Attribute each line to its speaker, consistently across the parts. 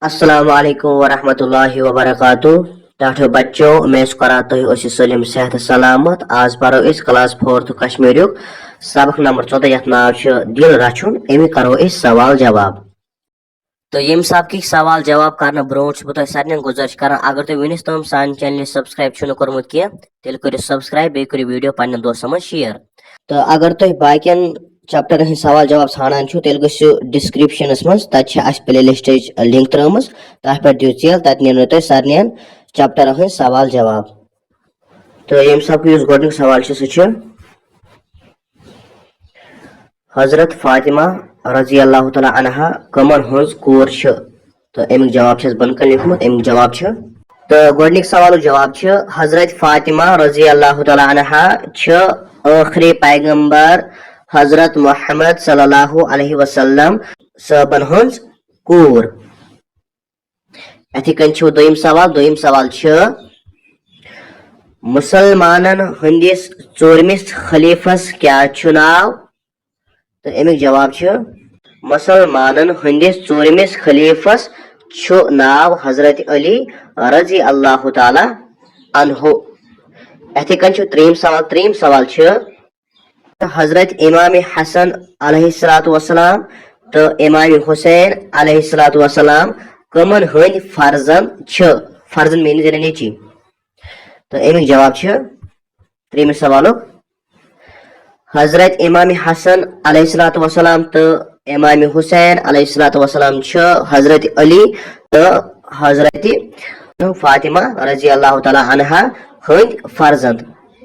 Speaker 1: अस्सलामुअलैकुम वरहमतुल्लाहि वबरकातुह। टाठो बच्चों, उम्मीद करा तुम सलिम सेहत सलामत। आज पढ़ो इस क्लास 4 कश्मीर सबक नंबर 14 यथ नाव दिल रचुन। अमि करो सवाल जवाब। तो यम सबक सवाल जवाब करने ब्रोट बह सारे गुजारिश कर, अगर तुम वनिस तम सान चैनल सब्सक्राइब कर्मुत कह तेल करो सब्सक्राइब, बे करो वीडियो पन्न दोस्तन मज शेयर। तो अगर तुम बाकियन चैप्टर हंद सवाल जवाब ानान तेल गो डिस्क्रिप्शन मज तक प्ले लिस्ट लिंक त्रम तथ पे दिव चेल तत नो तुम सारे चैप्टर हंद सवाल जवाब। तो यम सब गोडनिक सवाल सह हजरत फातिमा रजी अल्लाह तआला अन्हा कमन हज कोर। तो अमिक जवाब बन कन लिखमुत। अमिक जवाब तो गोडनिक सवाल जवाब हजरत फातिमा रजी अल्लाह तआला अन्हा आखिरी पैगंबर हजरत मोहम्मद सल्लल्लाहु अलैहि वसल्लम सबन हंज कोर। अथी कन दोयम सवाल मुसलमानन हंदिस चोरमिस खलीफस क्या नाव। तो अमिक जवाब मुसलमानन हंदिस चोरमिस खलीफस नाव हजरत अली रजी अल्लाह तआला अन्हु। अथी कन त्रीम सवाल हजरत इमाम हसन अलैहिस्सलातु वस्सलाम तो इमाम हुसैन अलैहिस्सलातु वस्सलाम कमन हंद फर्जन मीन जन नेची। तो अमिक जवाब त्रीम सवाल हजरत इमाम हसन अलैहिस्सलातु वस्सलाम तो इमाम हुसैन अलैहिस्सलातु वस्सलाम हजरत अली तो हजरत फातिमा रजी अल्लाह तआला अन्हा हंद फर्जन।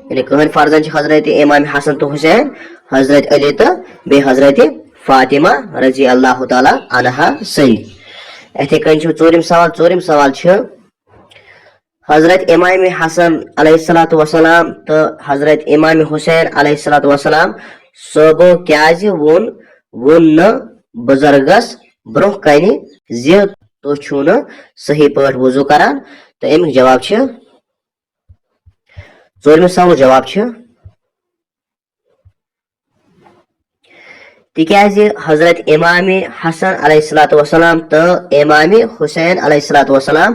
Speaker 1: यानी कहन फर्जन हजरत इमाम हसन तो हुसैन, हजरत अली तो बे हजरत फातिमा रजी अल्लाह तआला अन्हा सही। अथे कन चोरिम सवाल हजरत इमाम हसन अलैहिस्सलातु वस्सलाम तो हजरत इमाम हुसैन अलैहिस्सलातु वस्सलाम सबो क्याज वोन न बुजुर्गस ब्रोह कन तो छु न सही पट वजू करान। तो अमिक जवाब चोरम सवाल जवाब तिकाज हजरत इमाम हसन अलैहिस्सलातु वस्सलाम तो इमाम हुसैन अलैहिस्सलातु वस्सलाम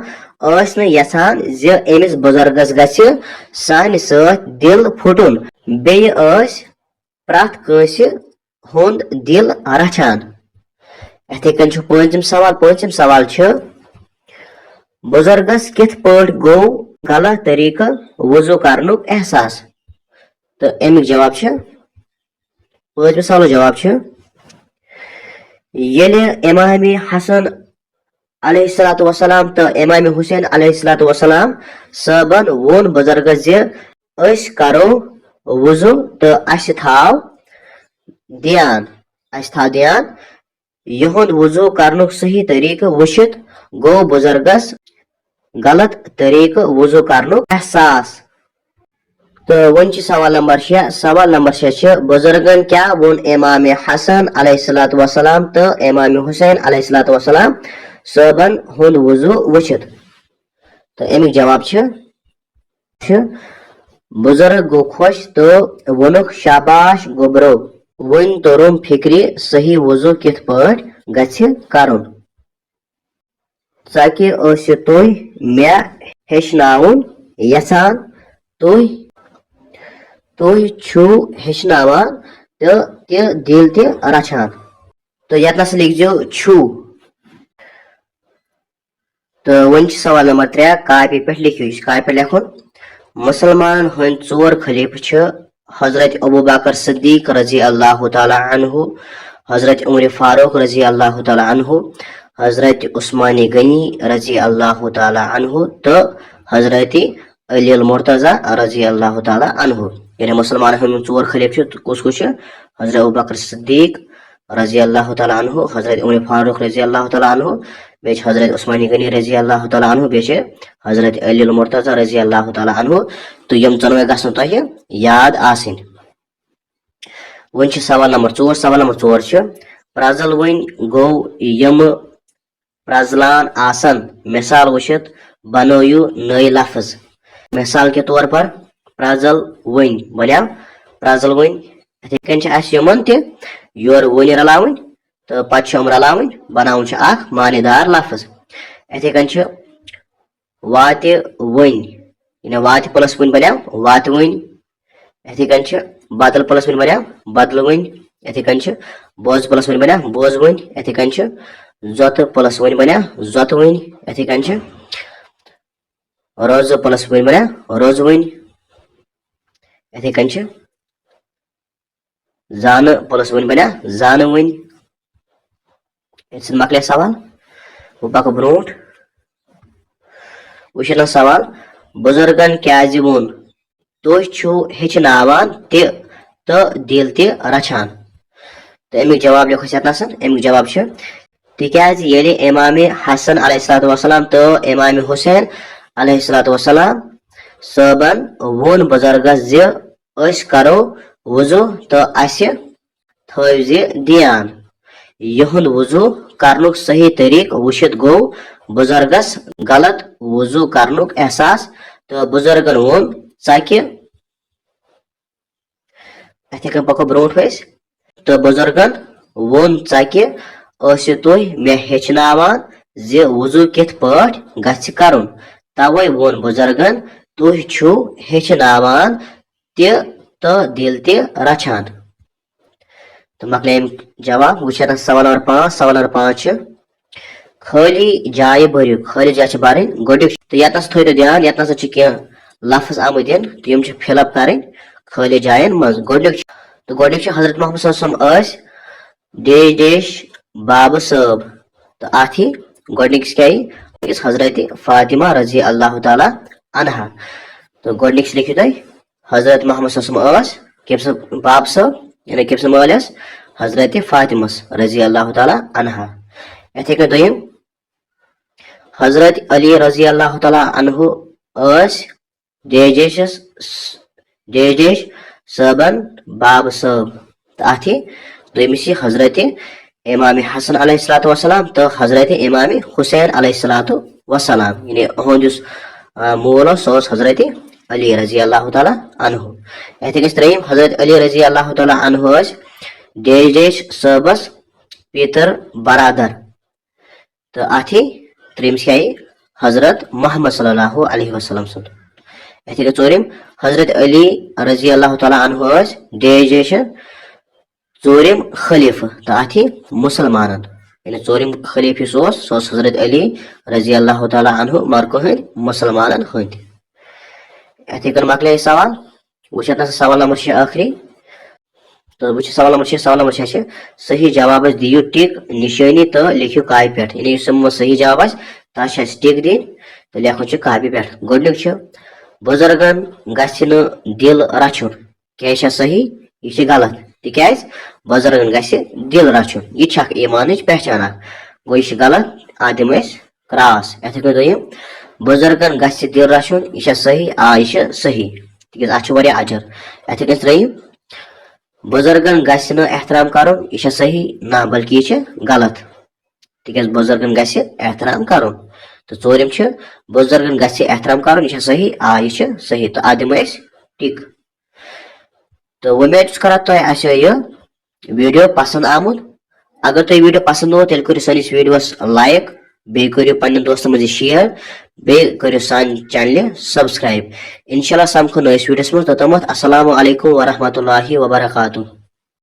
Speaker 1: यसान अमिस बुजुर्गस गछ सान सत दिल फुटुन, बेय प्रथ कंस हुंद दिल रछान। अथे कन पंचम सवाल बुजुर्गस किथ पट गो गलत तरीका वजू करनुक एहसास। तो अमिक जवाब पांचम सवाल जवाब येले इमाम हसन अलैहिस्सलातु वस्सलाम तो इमाम हुसैन अलैहिस्सलातु वस्सलाम सबन वोन बुजुर्गस अस करो वजू तो अस थाव ध्यान यहुंद वजू करनुक सही तरीका वुशित गो बुजुर्गस गलत तरीका वजू करनुक एहसास। तो वन सवाल नंबर 6 बुजुर्गन क्या वोन इमाम हसन अलैहिस्सलातु वस्सलाम तो इमाम हुसैन अलैहिस्सलातु वस्सलाम सबन हुंद वजू वुशित। तो अमिक जवाब बुजुर्ग गो खुश तो वोनुक शाबाश गोब्रो, वन तोरुम फिक्री सही वजू किथ पट गछ करुन। सके तुह मे हेचनाउन यसान, तुह छु हेचनावान तो दिल ते रछान। तो यतनस लिखो छु। तो वन सवाल नंबर 3 कापी पे लिखो कापी पे लिखुन मुसलमान हंद चोर खलीफ हजरत अबू बकर सिद्दीक रजी अल्लाह तआला अन्हु, हजरत उमर फारूक रजी अल्लाह तआला अन्हु, हजरत उस्मानी गनी रजी अल्लाह तआला अन्हु तो हजरत अली मुर्तजा रजी अल्लाह तआला अन्हु। यानी मुसलमान हंद चोर खलीफ कुछ हजरत अबू बकर सिद्दीक रजी अल्लाह तआला अन्हु, हजरत उमर फारूक रजी अल्लाह तआला अन्हु, बे हजरत उस्मानी गनी रजी अल्लाह तआला अन्हु, बे हजरत अली मुर्तजा रजी अल्लाह तआला अन्हु। तो यम चनवे गसन तुह याद आसिन। वन सवाल नंबर 4 प्रजल वन गो यम प्रजलान आसन मिसाल वुशित बनोयु नई लफ्ज। मिसाल के तौर पर प्रजल वन बनो प्रजल वन। कन यमन योर वन रलावन तो पे रलावन बनावन मानेदार लफ्ज। इथे कन वाते वन यानी वात प्लस वन बनो वात वन इथे कन बदल प्लस वन बनो बदल वन इथे कन बोज प्लस वन बनो बोज वन इथे कन जोत प्लस वन बनो जोत वन इथे कन रोज प्लस वन बनो रोज वन इथे कन जान प्लस वन बनो जान वन मकल सवाल वो पक ब्रोट वुन सवाल बुजुर्गन क्या वोन तुह हेचनावान तो दिल ते रचान तो अमिक जवाब लिखो अमिक जवाब तिकाज येले इमाम हसन अलैहिस्सलाम तो इमाम हुसैन अलैहिस्सलाम सबन वोन बुजुर्गस ज करो वजू तो अस थज ध्यान यहुंद वजू करनुक सही तरीक वुशित गो बुजुर्गस गलत वजू करनुक एहसास तो बुजुर्गन वोन चक अथे पको ब्रोट तो बुजुर्गन वोन चक तुह मे हेचनावान ज वजू कित पट गछ करुन तवे वोन बुजुर्गन तुह छु हेचनावान तो दिल ते रचान तो मकले जवाब वुन सवाल नंबर 5 खाली जाय भरियो खाली जाय भरन गोड तो यतनस थो ध्यान यतनस कह लफ्ज आमद इन तो यम फिलअप कर खाली जायन मज गोड तो गोड हजरत मोहम्मद सल्लल्लाहु देश देश बाब सब तो अथी गोडनिक्स क्या हजरत फातिमा रजी अल्लाह ताला अनहा तो गोडनिक्स लिखियो तुम हजरत मोहम्मद सल्लल्लाहु बाब सब यानी कम माल हजरत फातिमस रजी अल्लाह ताला अनहा इथे कन दोयम हजरत अली रजी अल्लाह ताला अनहु देश देश सबन बाब सब तो अथी दोयमिस हजरत इमाम हसन अलैहिस्सलाम तो हजरत इमाम हुसैन अलैहिस्सलाम यानी अहद मोल सो हजरत अली रजी अल्लाह ताला अनहु इथे त्रेम हजरत अली रजी अल्लाह ताला अनहु देश देश सबस पितर बरादर तो अथी त्रेमस क्या हजरत मोहम्मद सल्लल्लाहु अलैहि वसल्लम इथे चोरिम हजरत अली रजी अल्लाह ताला अनहु देश देश चोरिम खलीफ तो अथी मुसलमान यानी चोरिम खलीफ सो हजरत अली रजी अल्लाह ताला अनहु मरको हंद मुसलमान हंद इथे कन मकले सवाल वुन सवाल नंबर आखिरी तो वो सवाल नंबर 6 सही जवाब दियो टिक निशानी तो लिखियो कापी पे यानी सही जवाब तस टिक दिन तो लेखन कापी पे गोडनिक बुजुर्गन गन दिल रचुन क्या सही यह गलत तिकाज बुजुर्गन दिल रचुन यह ईमान पहचान गो यह गलत आदम क्रॉस इथे दोयम बुजुर्गन दिल रचुन यह सही यह सही तिकाज अत अजर इथे त्रेयम बुजुर्गन एहतराम करुन यह सही ना बल्कि यह गलत तिकाज बुजुर्गन एहतराम करुन तो चोरिम बुजुर्गन एहतराम करुन यह सही यह सही तो आदम टिक तो उम्मीद कर यह वीडियो पसंद आमुत अगर तुम वीडियो पसंद हो तेल करो सानिस वीडियोस लाइक बे करो पन्न दोस्तन मज शेयर बे करो सान चैनल सब्सक्राइब इंशाल्लाह समखो नयस वीडियोस मज तोतमत अस्सलामु अलैकुम व रहमतुल्लाहि व बरकातुहू।